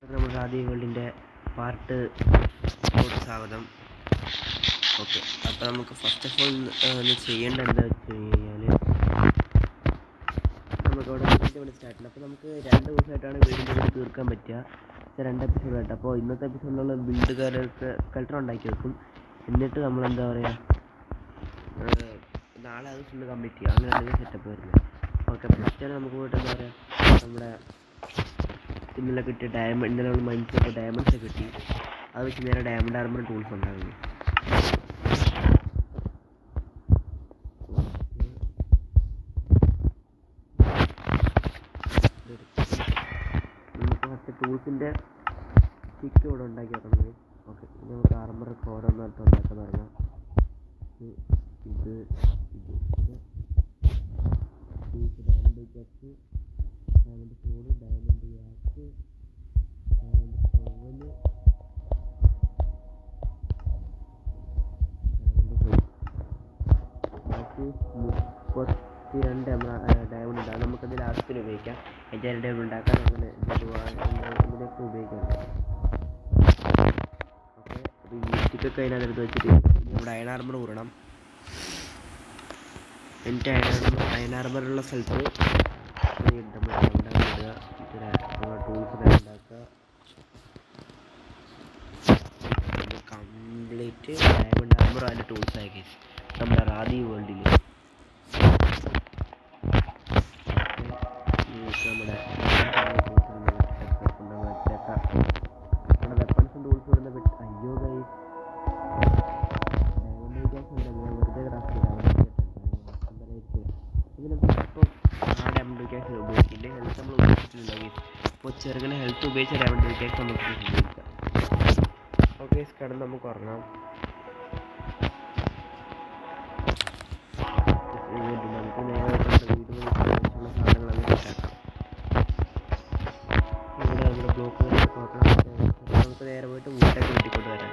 നമ്മുടെ ആദ്യ വേൾഡിൻ്റെ പാർട്ട് സ്വാഗതം. ഓക്കെ, അപ്പോൾ നമുക്ക് ഫസ്റ്റ് ഓഫ് ഓൾ ഒന്ന് ചെയ്യേണ്ട എന്താ വെച്ച് കഴിഞ്ഞാൽ നമുക്കവിടെ വീടിൻ്റെ പണി സ്റ്റാർട്ട് ചെയ്യണം. അപ്പോൾ നമുക്ക് 2 ദിവസമായിട്ടാണ് വീടിൻ്റെ പണി തീർക്കാൻ പറ്റുക. 2 എപ്പിസോഡായിട്ട്. അപ്പോൾ ഇന്നത്തെ എപ്പിസോഡിലുള്ള ബിൽഡ് കൾട്ടർ ഉണ്ടാക്കി വെക്കും. എന്നിട്ട് നമ്മളെന്താ പറയുക, നാളെ അത് ഫുള്ള് കംപ്ലീറ്റ് ചെയ്യുക. അങ്ങനെ എന്തെങ്കിലും സെറ്റപ്പ് വരുന്നത്. ഓക്കെ, ഫസ്റ്റ് നമുക്ക് പോയിട്ട് എന്താ പറയുക, നമ്മുടെ ഇന്നലെ കിട്ടിയ ഇന്നലെ നമ്മൾ മൈൻഡ് ഡയമണ്ട്സ് കിട്ടി. അത് വെച്ച് നേരെ ഡയമണ്ട് ആർമർ ടൂൾസ് ഉണ്ടാകുന്നു. നമുക്ക് ഫസ്റ്റ് ടൂൾസിൻ്റെ സ്റ്റിക്ക് ഇവിടെ ഉണ്ടാക്കി വെക്കണം. ഓക്കെ, ഇനി നമുക്ക് ആർമറൊക്കെ ഓരോന്നായിട്ട് ഉണ്ടാക്കാൻ തുടങ്ങാം. ഇത് diamond pickaxe, diamond sword, diamond axe, diamond shovel, ബാക്കി 32 ഡയമണ്ട് ഉണ്ടാകും. നമുക്കത് ലാസ്റ്റിന് ഉപയോഗിക്കാം. എഞ്ചാൻ ഡയമണ്ട് ഉണ്ടാക്കാൻ അങ്ങനെ ഇതിനൊക്കെ ഉപയോഗിക്കാം. ഓക്കെ, അപ്പോൾ ഈ സ്റ്റിക്കൊക്കെ അതിനകത്ത് വെച്ചിട്ട് നമ്മുടെ അയൺ ആർമർ ഊരണം. എന്നിട്ട് അയൺ ആർമറുള്ള സ്ഥലത്ത് നമ്മൾ ഉണ്ടാക്കിയിടുക. ടൂൾസ് ഉണ്ടാക്കുക. കംപ്ലീറ്റ് ഡയമണ്ട് ആർമർ അതിൻ്റെ ടൂൾസ് ആക്കി നമ്മുടെ ആദ്യ വേൾഡിൽ നമ്മുടെ വെപ്പൺസും ടൂൾസും ഇടുന്ന അയ്യോ ഗൈസ്, ഡയമണ്ട് വിക്കാസ് ഉണ്ട്. ഞാൻ വെറുതെ ക്രാഫ്റ്റ് ഇതിനൊക്കെ ഇപ്പോൾ ആ ഡയമണ്ട് വിക്കാസ് ഉപയോഗിക്കില്ല. ഹെൽത്ത് നമ്മൾ ഉപയോഗിച്ചിട്ടില്ല ഗൈസ്. ഇപ്പോൾ ചെറുങ്ങനെ ഹെൽത്ത് ഉപയോഗിച്ച ഡയമണ്ട് വിക്കാസ് നമുക്ക് ഉപയോഗിക്കാം. ഓക്കെ, കിടന്ന് നമുക്ക് ഉറങ്ങാം. നമുക്ക് നേരെ വീട്ടിലുള്ള സാധനങ്ങളൊക്കെ സെറ്റാക്കാം. ഇവിടെ നമ്മുടെ ബ്ലോക്ക് നോക്കണം. നമുക്ക് നേരെ പോയിട്ട് വീട്ടൊക്കെ വെട്ടിക്കൊണ്ട് വരാം.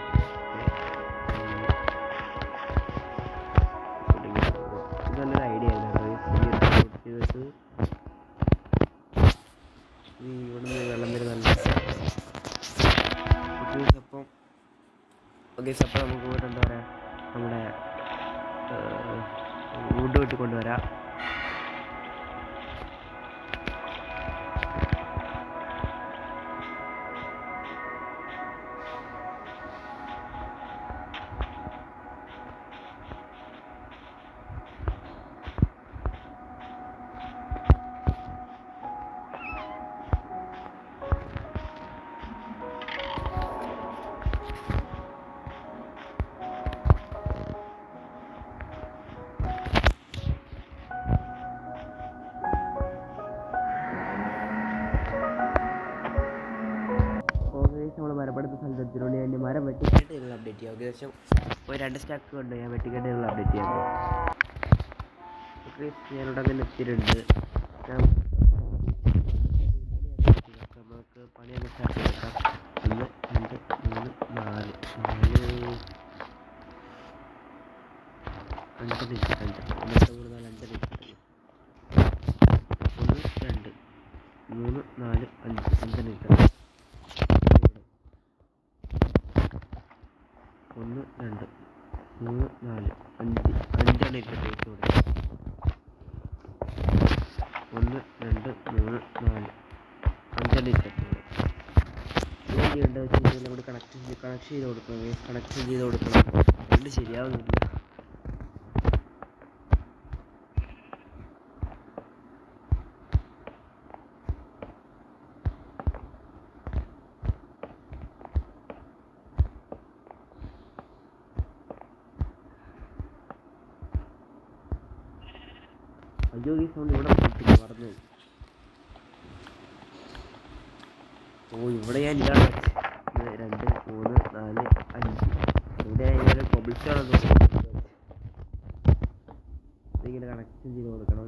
നല്ലൊരു ഐഡിയ ആയിരുന്നു. ചെയ്തിട്ട് ഇവിടെ നിന്ന് വെള്ളം വരുന്നുണ്ട്. അപ്പം നമുക്ക് പോയിട്ട് എന്താ പറയുക, നമ്മുടെ വുഡ് വെട്ടിക്കൊണ്ടുവരാം. നമ്മൾ മരപ്പെടുത്ത സ്ഥലത്തെത്തിയതുകൊണ്ട് ഞാൻ മരം വെട്ടിക്കേട്ട് നിങ്ങൾ അപ്ഡേറ്റ് ചെയ്യാം. ഏകദേശം ഒരു 2 സ്റ്റാക്ക് കൊണ്ട് ഞാൻ വെട്ടിക്കേട്ട് നിങ്ങൾ അപ്ഡേറ്റ് ചെയ്യാം. ഓക്കെ, ഞാനിവിടെ അങ്ങനെ എത്തിയിട്ടുണ്ട്. നമുക്ക് പണിയൊക്കെ സ്റ്റാർട്ട് ചെയ്തേക്കാം. 1 2 3 4 5 ഇന്നത്തെ 3 4 5 1 2 3 4 5 ലിറ്റർ 1 2 3 4 5 ലിറ്റർ ബേസ് കൂടെ 1 2 3 4 5 ലിറ്റർ കൂടെ ചെയ്യേണ്ടത് വെച്ച് കഴിഞ്ഞാൽ നമ്മൾ കണക്ഷൻ ചെയ്ത് കൊടുക്കണം. അതുകൊണ്ട് ശരിയാവുന്നില്ല. അയ്യോ, ഈ സൗണ്ട് ഇവിടെ കിട്ടില്ല, പറഞ്ഞു. ഇവിടെ ഞാൻ ഇതാണ് 2 3 4 5 ഇവിടെ ഞാൻ കൊബിൾസ്റ്റോൺ ഇതിങ്ങനെ കണക്ഷൻ ചെയ്ത് കൊടുക്കണം.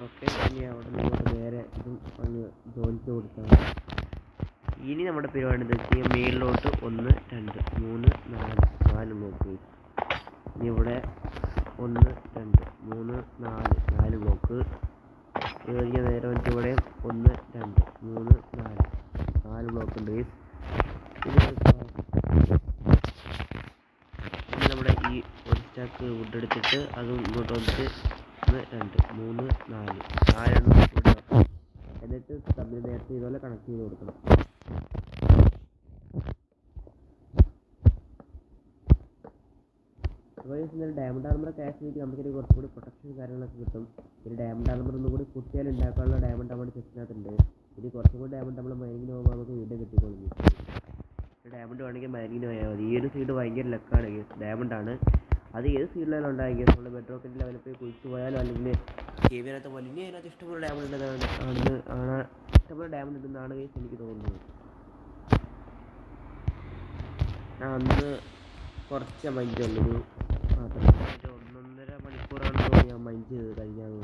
ഓക്കെ, ഇനി അവിടെ നിന്ന് നേരെ ഇതും അങ്ങ് ജോലിച്ച് കൊടുക്കണം. ഇനി നമ്മുടെ പരിപാടി എന്താ വെച്ച് കഴിഞ്ഞാൽ മേളിലോട്ട് 1 2 3 4 നോക്കി. ഇനി ഇവിടെ 1 2 3 4 4 ബ്ലോക്ക്. ഇത് കഴിഞ്ഞാൽ നേരെ വന്നിട്ട് ഇവിടെ 1 2 3 4 4 ബ്ലോക്ക് ഉണ്ട്. ഇനി നമ്മുടെ ഈ ഒരു സ്റ്റാക്ക് വുഡ് എടുത്തിട്ട് അതും ഇങ്ങോട്ട് വന്നിട്ട് 1 2 3 4 4 ഇവിടെ വെക്കണം. എന്നിട്ട് തമ്മിൽ നേരത്തെ ഇതുപോലെ കണക്ട് ചെയ്ത് കൊടുക്കണം. അപ്പോൾ ഇന്നലെ ഡയമണ്ട് ആർമർ ക്യാഷ് ചെയ്ത് നമുക്കൊരു കുറച്ചും കൂടി പ്രൊട്ടക്ഷൻ കാര്യങ്ങളൊക്കെ കിട്ടും. ഒരു ഡയമണ്ട് ആർമർ ഒന്നും കൂടി കുട്ടിയാൽ ഉണ്ടാക്കാനുള്ള ഡയമണ്ട് നമ്മുടെ ചെസ്റ്റിനകത്തുണ്ട്. ഇനി കുറച്ചും കൂടി ഡയമണ്ട് നമ്മൾ മൈനിങ്ങിന് പോകുമ്പോൾ നമുക്ക് വീണ്ടും കിട്ടിക്കൊള്ളും. ഡയമണ്ട് വേണമെങ്കിൽ മൈനിങ്ങിന് പോയാൽ മതി. ഈ ഒരു സൈഡ് ഭയങ്കര ലക്കാണ്. ഡയമണ്ട് ആണ്. അത് ഏത് സൈഡിലാണ് ഉണ്ടായെങ്കിൽ നമ്മൾ ബെഡ് റോക്കറ്റ് ലെവലിൽ പോയി കുഴിച്ച് പോയാലോ അല്ലെങ്കിൽ കേവിനകത്ത് പോലെ ഇനി അതിനകത്ത് ഇഷ്ടംപോലെ ഡയമണ്ട് ഉണ്ടെന്നാണ് ഇഷ്ടംപോലെ ഡയമണ്ട് ഉണ്ടെന്നാണ് എനിക്ക് തോന്നുന്നത്. അന്ന് കുറച്ച് മൈൻഡ് ഉള്ളൊരു മാത്രം 1.5 മണിക്കൂറാണ് ഞാൻ മൈൻഡ് ചെയ്തത് കഴിഞ്ഞാൽ.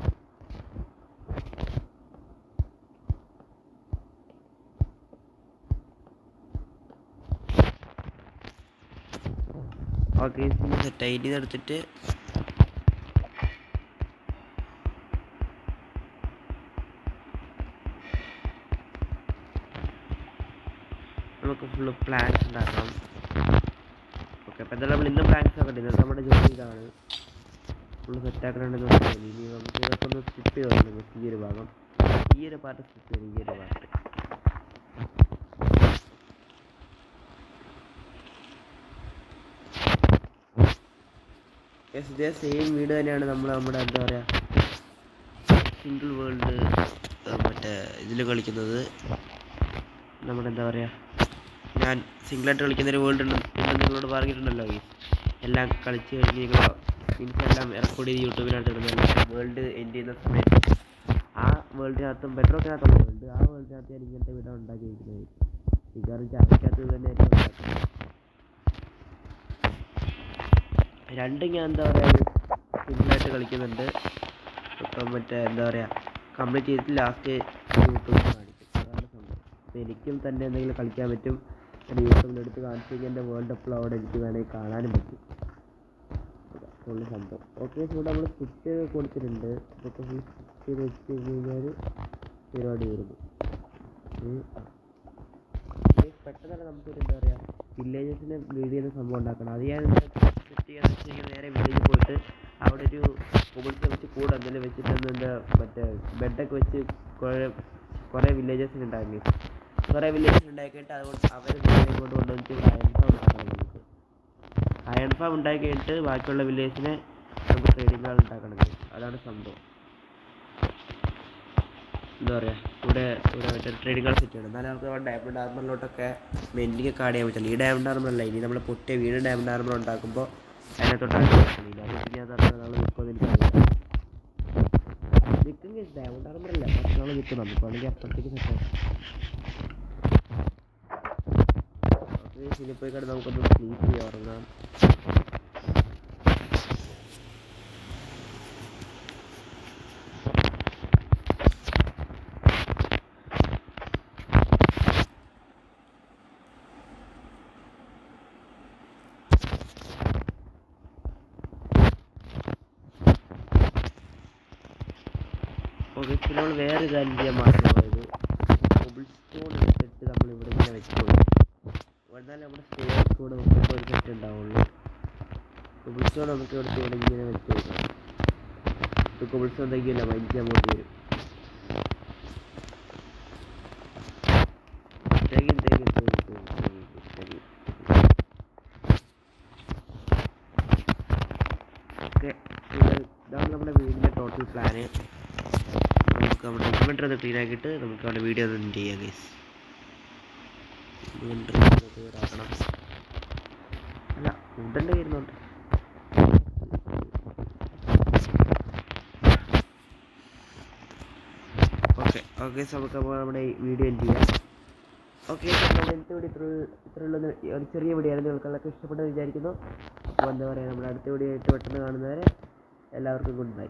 ഓക്കെ സെറ്റായിട്ട് ഇതെടുത്തിട്ട് നമുക്ക് ഫുള്ള് പ്ലാൻസ് ഉണ്ടാക്കണം. ഓക്കെ അപ്പോൾ എന്തായാലും നമ്മൾ ഇന്നും പ്ലാൻസ് ആക്കട്ടെ. ഇന്നത്തെ നമ്മുടെ ജോലി ഇതാണ്. ഫുള്ള് സെറ്റാക്കണമെന്ന് പറഞ്ഞാൽ ഇനി നമുക്ക് ഇതൊക്കെ ഒന്ന് സ്കിപ്പ് ചെയ്ത് തുടങ്ങും. ഈ ഒരു ഭാഗം ഈ ഒരു പാർട്ട് സ്കിപ്പ് ചെയ്യും. ഈ ഒരു പാർട്ട് ഇതേ സെയിം വീട് തന്നെയാണ് നമ്മൾ നമ്മുടെ എന്താ പറയുക സിംഗിൾ വേൾഡ് മറ്റേ ഇതിൽ കളിക്കുന്നത്. നമ്മുടെ എന്താ പറയുക ഞാൻ സിംഗിളായിട്ട് കളിക്കുന്നൊരു വേൾഡ് ഉണ്ട് നിങ്ങളോട് പറഞ്ഞിട്ടുണ്ടല്ലോ. ഈ എല്ലാം കളിച്ച് കഴിഞ്ഞ് നിങ്ങൾ മീൻസ് എല്ലാം റെക്കോർഡ് ചെയ്ത് യൂട്യൂബിനകത്ത് ഇടുന്ന വേൾഡ് എൻഡ് ചെയ്യുന്ന സമയത്ത് ആ വേൾഡിനകത്തും ബെറ്ററൊക്കെനകത്തുള്ള വേൾഡ് ആ വേൾഡിനകത്ത് ഞാൻ ഇങ്ങനത്തെ വീഡിയോ ഉണ്ടാക്കിയിരിക്കുന്നത്. മിക്കവാറും ചാനലിനകത്ത് തന്നെ ആയിരിക്കും ഉണ്ടാക്കുന്നത്. രണ്ടും ഞാൻ എന്താ പറയുക സിംഗിളായിട്ട് കളിക്കുന്നുണ്ട്. ഇപ്പം മറ്റേ എന്താ പറയുക കംപ്ലീറ്റ് ചെയ്തിട്ട് ലാസ്റ്റ് യൂട്യൂബിൽ കാണിക്കും. അതാണ് സംഭവം. അപ്പോൾ എനിക്കും തന്നെ എന്തെങ്കിലും കളിക്കാൻ പറ്റും. എൻ്റെ യൂട്യൂബിലെടുത്ത് കാണിച്ചു കഴിഞ്ഞാൽ എൻ്റെ വേൾഡ് എപ്പോഴും അവിടെ എനിക്ക് വേണമെങ്കിൽ കാണാനും പറ്റും. ഫുള്ള് സംഭവം. ഓക്കെ ഇവിടെ നമ്മൾ സ്വിച്ച് കൊടുത്തിട്ടുണ്ട്. ഇതൊക്കെ ഫുൾ സ്വിച്ച് ചെയ്ത് വെച്ച് കഴിഞ്ഞാൽ പരിപാടി വരുന്നു. പെട്ടെന്ന് തന്നെ നമുക്കൊരു എന്താ പറയുക വില്ലേജസിനെ ബിൽഡ് ചെയ്യുന്ന സംഭവം ഉണ്ടാക്കണം. അത് ഞാൻ സെറ്റ് ചെയ്യാന്ന് വെച്ച് കഴിഞ്ഞാൽ നേരെ വില്ലേജിൽ പോയിട്ട് അവിടെ ഒരു കൊബിൾസ് വെച്ച് കൂടെ എന്തെങ്കിലും വെച്ചിട്ട് എന്താ മറ്റേ ബെഡൊക്കെ വെച്ച് കുറേ വില്ലേജസിന് ഉണ്ടാക്കി. കുറേ വില്ലേജസ് ഉണ്ടാക്കിയിട്ട് അതുകൊണ്ട് അവർ ഇങ്ങോട്ട് കൊണ്ടുവന്നിട്ട് അയൺ ഫാം ഉണ്ടാക്കണം. നമുക്ക് അയൺ ഫാം ഉണ്ടാക്കി കഴിഞ്ഞിട്ട് ബാക്കിയുള്ള വില്ലേജിനെ നമുക്ക് ട്രേഡിംഗ് ഹാൾ ഉണ്ടാക്കണം. അതാണ് സംഭവം. എന്താ പറയുക ഇവിടെ മറ്റേ ട്രേഡിംഗ് ഹാൾ സെറ്റ് ചെയ്യണം. എന്നാലും നമുക്ക് ഡയമണ്ട് ആർമറിലോട്ടൊക്കെ മെൻറ്റിങ്ങൊക്കെ ആഡ് ചെയ്യാൻ പറ്റില്ല. ഈ ഡയമണ്ട് ആർമറല്ല ഇനി നമ്മൾ പൊട്ടിയ വീണ്ടും ഡയമണ്ട് ആർമർ ഉണ്ടാക്കുമ്പോൾ അതിനകത്തോട്ടാണ് നാളെ നിൽക്കുമെന്ന് എനിക്കറിയാം. നിൽക്കും ഡയമണ്ട് ആർമറല്ല പക്ഷെ നാളെ നിൽക്കും. നമുക്ക് വേണമെങ്കിൽ അപ്പുറത്തേക്ക് സെറ്റാക്കാം. ഇനി പോയി കിടന്ന് നമുക്കൊന്ന് സ്ലീപ്പ് ചെയ്യാൻ ഉറങ്ങാം. ഓക്കെ പിന്നെ നമ്മൾ വേറെ കാര്യം ചെയ്യാൻ മാത്രമായത് കൊബിൾ സ്റ്റോൺ എടുത്തിട്ട് നമ്മളിവിടെ ഇങ്ങനെ വെച്ചോളൂ. എന്നാൽ നമ്മുടെ സ്റ്റേഴ്സ് കൂടെ നമുക്ക് ഒരു സെറ്റ് ഉണ്ടാവുള്ളൂ. കൊബിൾ സ്റ്റോൺ നമുക്ക് ഇവിടുത്തെ ഇവിടെ ഇങ്ങനെ വെച്ച് കൊടുക്കണം. ഇപ്പോൾ കൊബിൾ സ്റ്റോൺ എന്തെങ്കിലുമില്ല മൈൻഡ് ചെയ്യാൻ വേണ്ടി വരും. ഓക്കെ ഇതാണ് നമ്മുടെ വീടിൻ്റെ ടോട്ടൽ പ്ലാന്. നമുക്ക് നമ്മുടെ ഇൻവെൻറ്റർ ഒന്ന് ക്ലീൻ ആക്കിയിട്ട് നമുക്ക് അവിടെ വീഡിയോ ഒന്ന് എൻഡ് ചെയ്യാം ഗൈസ്. ഇൻവെൻറ്റർ ക്ലിയറാക്കണം. അല്ല ഫുഡിൻ്റെ വരുന്നുണ്ട്. ഓക്കെ നമുക്ക് അപ്പോൾ നമ്മുടെ വീഡിയോ എൻഡ് ചെയ്യാം. ഓക്കെ ഇന്നത്തെ വീഡിയോ ഇത്രയുള്ള ഒരു ചെറിയ വീഡിയോ ആയിരുന്നു. നിങ്ങൾക്കെല്ലാം ഇഷ്ടപ്പെട്ടെന്ന് വിചാരിക്കുന്നു. അപ്പോൾ എന്താ പറയുക നമ്മുടെ അടുത്ത വീഡിയോ ആയിട്ട് പെട്ടെന്ന് കാണുന്നവരെ എല്ലാവർക്കും ഗുഡ് ബൈ.